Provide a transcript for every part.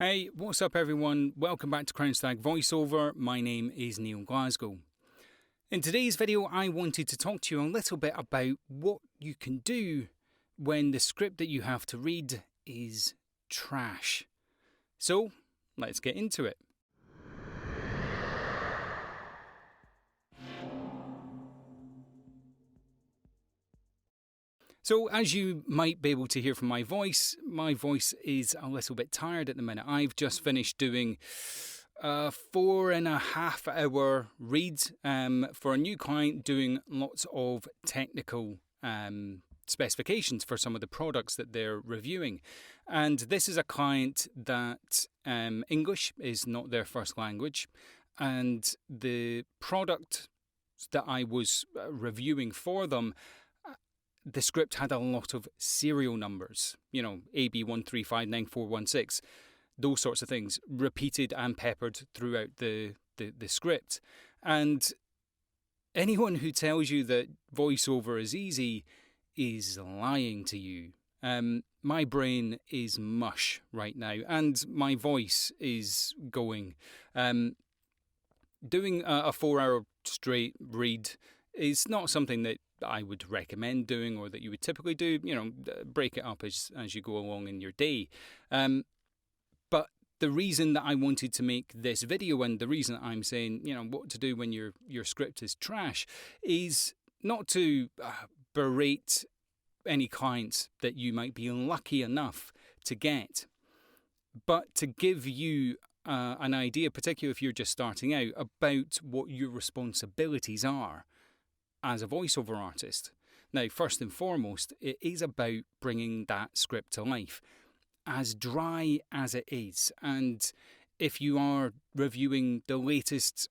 Hey, what's up everyone? Welcome back to Stag Voiceover. My name is Neil Glasgow. In today's video, I wanted to talk to you a little bit about what you can do when the script that you have to read is trash. So, let's get into it. So, as you might be able to hear from my voice is a little bit tired at the minute. I've just finished doing a 4.5 hour read for a new client, doing lots of technical specifications for some of the products that they're reviewing. And this is a client that English is not their first language, and the product that I was reviewing for them, the script had a lot of serial numbers, AB13599416, those sorts of things, repeated and peppered throughout the script. And anyone who tells you that voiceover is easy is lying to you. My brain is mush right now, and my voice is going. Doing a 4-hour straight read is not something that I would recommend doing, or that you would typically do. Break it up as you go along in your day. But the reason that I wanted to make this video, and the reason I'm saying, what to do when your script is trash, is not to berate any clients that you might be unlucky enough to get, but to give you an idea, particularly if you're just starting out, about what your responsibilities are as a voiceover artist. Now, first and foremost, it is about bringing that script to life, as dry as it is. And if you are reviewing the latest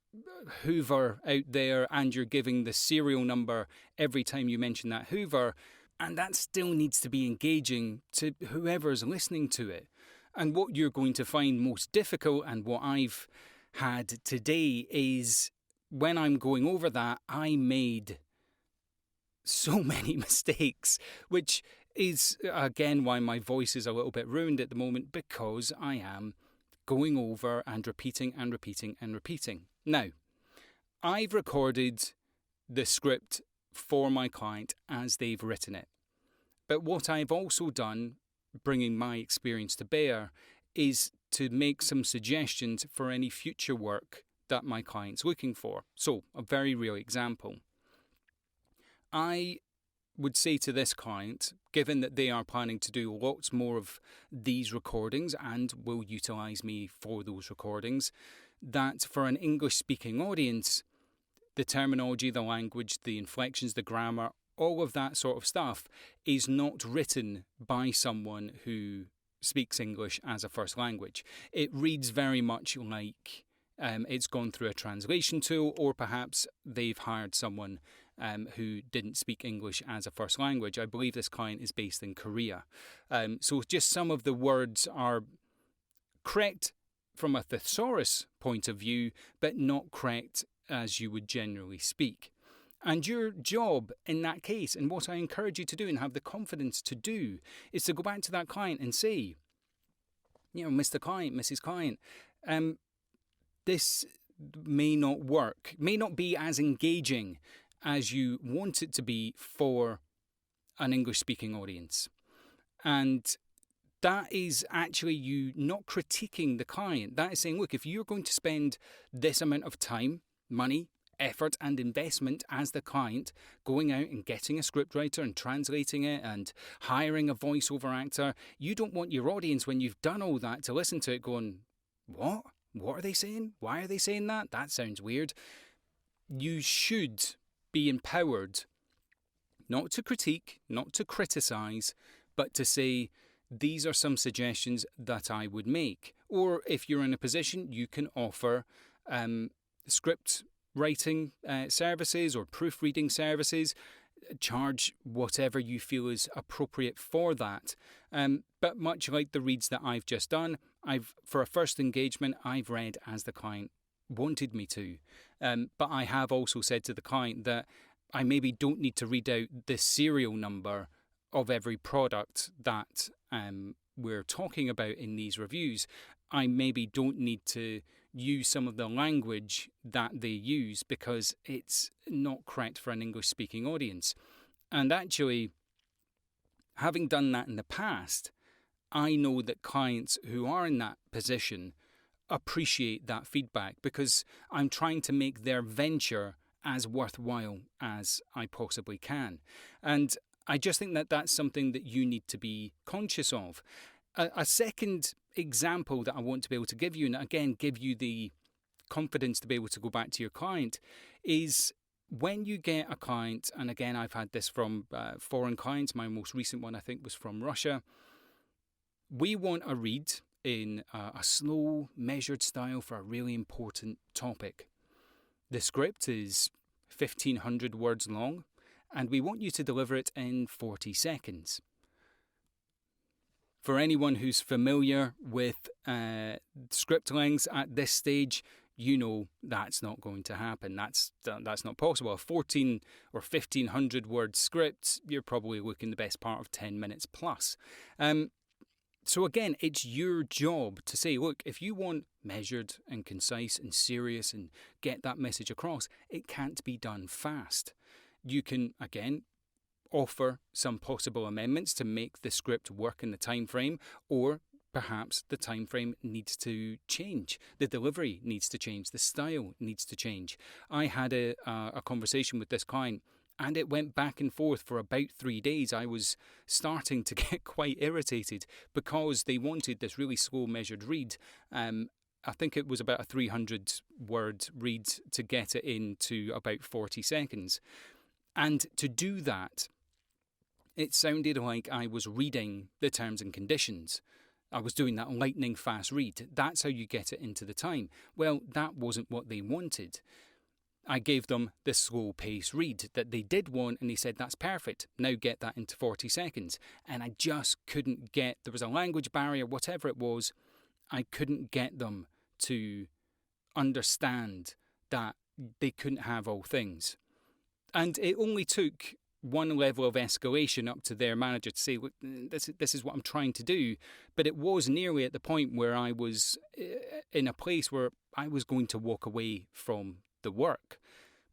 Hoover out there and you're giving the serial number every time you mention that Hoover, and that still needs to be engaging to whoever's listening to it. And what you're going to find most difficult, and what I've had today, is when I'm going over that, I made so many mistakes, which is, again, why my voice is a little bit ruined at the moment, because I am going over and repeating and repeating and repeating. Now, I've recorded the script for my client as they've written it. But what I've also done, bringing my experience to bear, is to make some suggestions for any future work that my client's looking for. So, a very real example. I would say to this client, given that they are planning to do lots more of these recordings and will utilise me for those recordings, that for an English-speaking audience, the terminology, the language, the inflections, the grammar, all of that sort of stuff is not written by someone who speaks English as a first language. It reads very much like it's gone through a translation tool, or perhaps they've hired someone who didn't speak English as a first language. I believe this client is based in Korea. So just some of the words are correct from a thesaurus point of view, but not correct as you would generally speak. And your job in that case, and what I encourage you to do and have the confidence to do, is to go back to that client and say, Mr. Client, Mrs. Client, this may not work, may not be as engaging as you want it to be for an English-speaking audience. And that is actually you not critiquing the client. That is saying, look, if you're going to spend this amount of time, money, effort and investment as the client, going out and getting a scriptwriter and translating it and hiring a voiceover actor, you don't want your audience, when you've done all that, to listen to it going, what? What are they saying? Why are they saying that? That sounds weird. You should be empowered not to critique, not to criticise, but to say, these are some suggestions that I would make. Or if you're in a position, you can offer script writing services or proofreading services. Charge whatever you feel is appropriate for that. But much like the reads that I've just done, for a first engagement, I've read as the client wanted me to. But I have also said to the client that I maybe don't need to read out the serial number of every product that we're talking about in these reviews. I maybe don't need to use some of the language that they use because it's not correct for an English-speaking audience. And actually, having done that in the past, I know that clients who are in that position appreciate that feedback because I'm trying to make their venture as worthwhile as I possibly can. And I just think that that's something that you need to be conscious of. A second example that I want to be able to give you, and again, give you the confidence to be able to go back to your client, is when you get a client, and again, I've had this from foreign clients. My most recent one, I think, was from Russia. We want a read in a slow, measured style for a really important topic. The script is 1,500 words long, and we want you to deliver it in 40 seconds. For anyone who's familiar with script lengths at this stage, you know that's not going to happen. That's not possible. A 14 or 1,500 word script, you're probably looking the best part of 10 minutes plus. So again, it's your job to say, look, if you want measured and concise and serious and get that message across, it can't be done fast. You can, again, offer some possible amendments to make the script work in the time frame, or perhaps the time frame needs to change. The delivery needs to change. The style needs to change. I had a conversation with this client, and it went back and forth for about 3 days. I was starting to get quite irritated because they wanted this really slow measured read. I think it was about a 300 word read to get it into about 40 seconds. And to do that, it sounded like I was reading the terms and conditions. I was doing that lightning fast read. That's how you get it into the time. Well, that wasn't what they wanted. I gave them the slow pace read that they did want, and they said, that's perfect. Now get that into 40 seconds. And I just couldn't get, there was a language barrier, whatever it was, I couldn't get them to understand that they couldn't have all things. And it only took one level of escalation up to their manager to say, look, this is what I'm trying to do. But it was nearly at the point where I was in a place where I was going to walk away from the work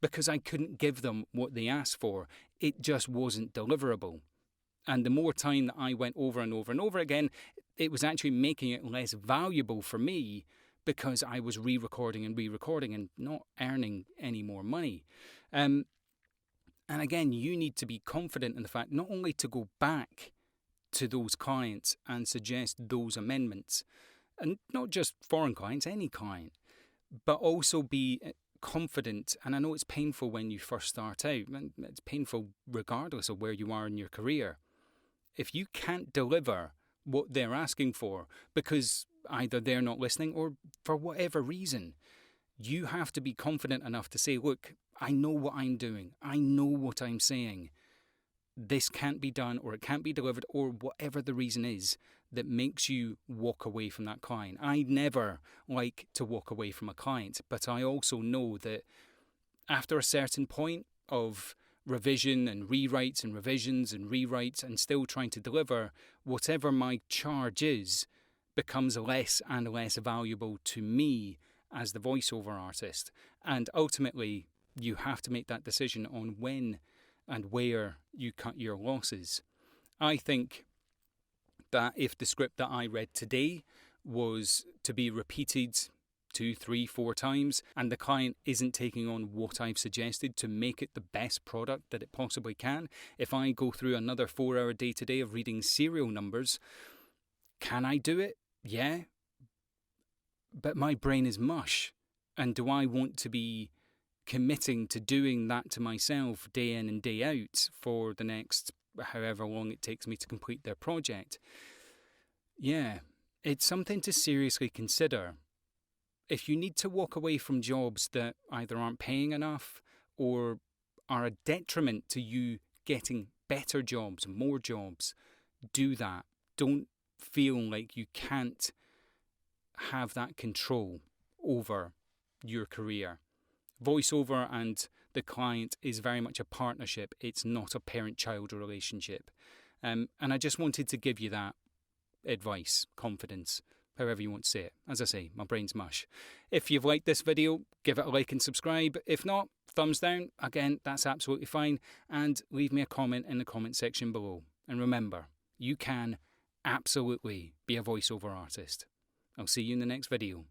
because I couldn't give them what they asked for. It just wasn't deliverable. And the more time that I went over and over and over again, it was actually making it less valuable for me because I was re-recording and not earning any more money. And again, you need to be confident in the fact not only to go back to those clients and suggest those amendments, and not just foreign clients, any client, but also be confident. And I know it's painful when you first start out, and it's painful regardless of where you are in your career. If you can't deliver what they're asking for because either they're not listening or for whatever reason, you have to be confident enough to say, look, I know what I'm doing. I know what I'm saying. This can't be done, or it can't be delivered, or whatever the reason is that makes you walk away from that client. I never like to walk away from a client, but I also know that after a certain point of revision and rewrites and revisions and rewrites and still trying to deliver, whatever my charge is becomes less and less valuable to me as the voiceover artist. And ultimately, you have to make that decision on when and where you cut your losses. I think that if the script that I read today was to be repeated 2, 3, 4 times, and the client isn't taking on what I've suggested to make it the best product that it possibly can, if I go through another 4-hour day today of reading serial numbers, can I do it? Yeah. But my brain is mush. And do I want to be committing to doing that to myself day in and day out for the next however long it takes me to complete their project? Yeah, it's something to seriously consider. If you need to walk away from jobs that either aren't paying enough or are a detriment to you getting better jobs, more jobs, do that. Don't feel like you can't have that control over your career. Voiceover and the client is very much a partnership. It's not a parent-child relationship. And I just wanted to give you that advice, confidence, however you want to say it. As I say, my brain's mush. If you've liked this video, give it a like and subscribe. If not, thumbs down. Again, that's absolutely fine. And leave me a comment in the comment section below. And remember, you can absolutely be a voiceover artist. I'll see you in the next video.